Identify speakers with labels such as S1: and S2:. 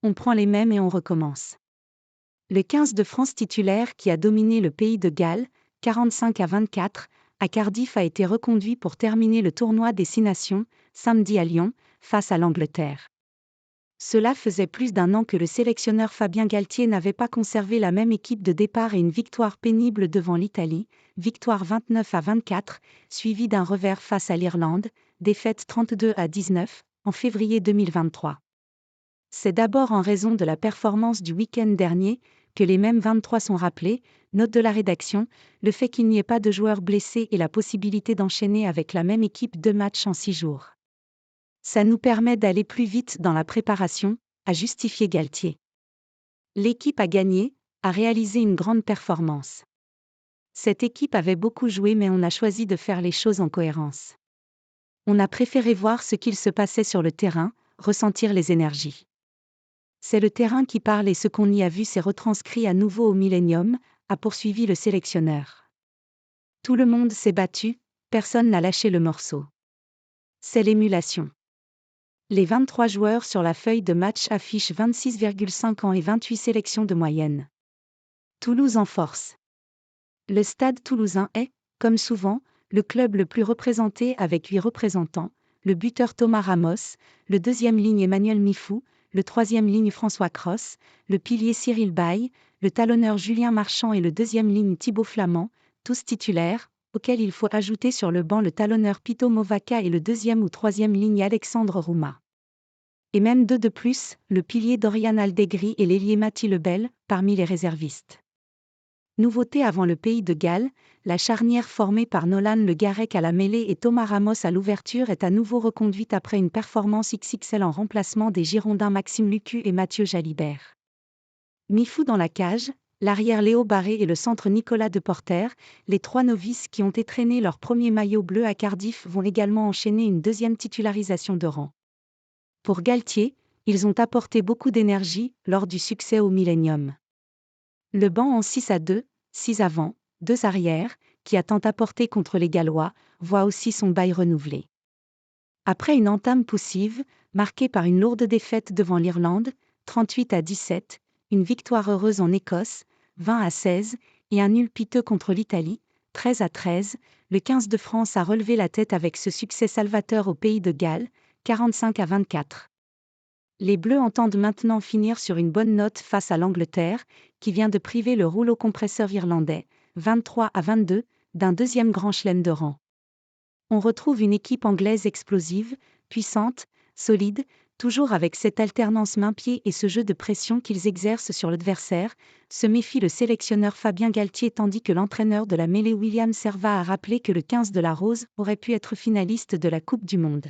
S1: on prend les mêmes et on recommence. Le 15 de France titulaire qui a dominé le pays de Galles, 45-24, à Cardiff a été reconduit pour terminer le tournoi des 6 nations, samedi à Lyon, face à l'Angleterre. Cela faisait plus d'un an que le sélectionneur Fabien Galtier n'avait pas conservé la même équipe de départ et une victoire pénible devant l'Italie, victoire 29-24, suivie d'un revers face à l'Irlande, défaite 32-19, en février 2023. C'est d'abord en raison de la performance du week-end dernier que les mêmes 23 sont rappelés, note de la rédaction, le fait qu'il n'y ait pas de joueurs blessés et la possibilité d'enchaîner avec la même équipe 2 matchs en 6 jours. Ça nous permet d'aller plus vite dans la préparation, a justifié Galtier. L'équipe a gagné, a réalisé une grande performance. Cette équipe avait beaucoup joué mais on a choisi de faire les choses en cohérence. On a préféré voir ce qu'il se passait sur le terrain, ressentir les énergies. C'est le terrain qui parle et ce qu'on y a vu s'est retranscrit à nouveau au Millennium, a poursuivi le sélectionneur. Tout le monde s'est battu, personne n'a lâché le morceau. C'est l'émulation. Les 23 joueurs sur la feuille de match affichent 26,5 ans et 28 sélections de moyenne. Toulouse en force. Le Stade toulousain est, comme souvent, le club le plus représenté avec 8 représentants, le buteur Thomas Ramos, le deuxième ligne Emmanuel Mifou, le troisième ligne François Cros, le pilier Cyril Baille, le talonneur Julien Marchand et le deuxième ligne Thibaut Flamand, tous titulaires, auxquels il faut ajouter sur le banc le talonneur Pito Movaca et le deuxième ou troisième ligne Alexandre Rouma. Et même 2 de plus, le pilier Dorian Aldegri et l'ailier Mathieu Lebel, parmi les réservistes. Nouveauté avant le pays de Galles, la charnière formée par Nolan Le Garec à la mêlée et Thomas Ramos à l'ouverture est à nouveau reconduite après une performance XXL en remplacement des Girondins Maxime Lucu et Mathieu Jalibert. Mifou dans la cage, l'arrière Léo Barré et le centre Nicolas Deporter, les 3 novices qui ont étrenné leur premier maillot bleu à Cardiff vont également enchaîner une deuxième titularisation de rang. Pour Galtier, ils ont apporté beaucoup d'énergie lors du succès au Millennium. Le banc en 6-2, 6 avant, 2 arrière, qui a tant apporté contre les Gallois, voit aussi son bail renouvelé. Après une entame poussive, marquée par une lourde défaite devant l'Irlande, 38-17, une victoire heureuse en Écosse, 20-16, et un nul piteux contre l'Italie, 13-13, le 15 de France a relevé la tête avec ce succès salvateur au pays de Galles, 45-24. Les Bleus entendent maintenant finir sur une bonne note face à l'Angleterre, qui vient de priver le rouleau compresseur irlandais, 23-22, d'un deuxième grand chelem de rang. On retrouve une équipe anglaise explosive, puissante, solide, toujours avec cette alternance main-pied et ce jeu de pression qu'ils exercent sur l'adversaire, se méfie le sélectionneur Fabien Galtier tandis que l'entraîneur de la mêlée William Servat a rappelé que le 15 de la Rose aurait pu être finaliste de la Coupe du Monde.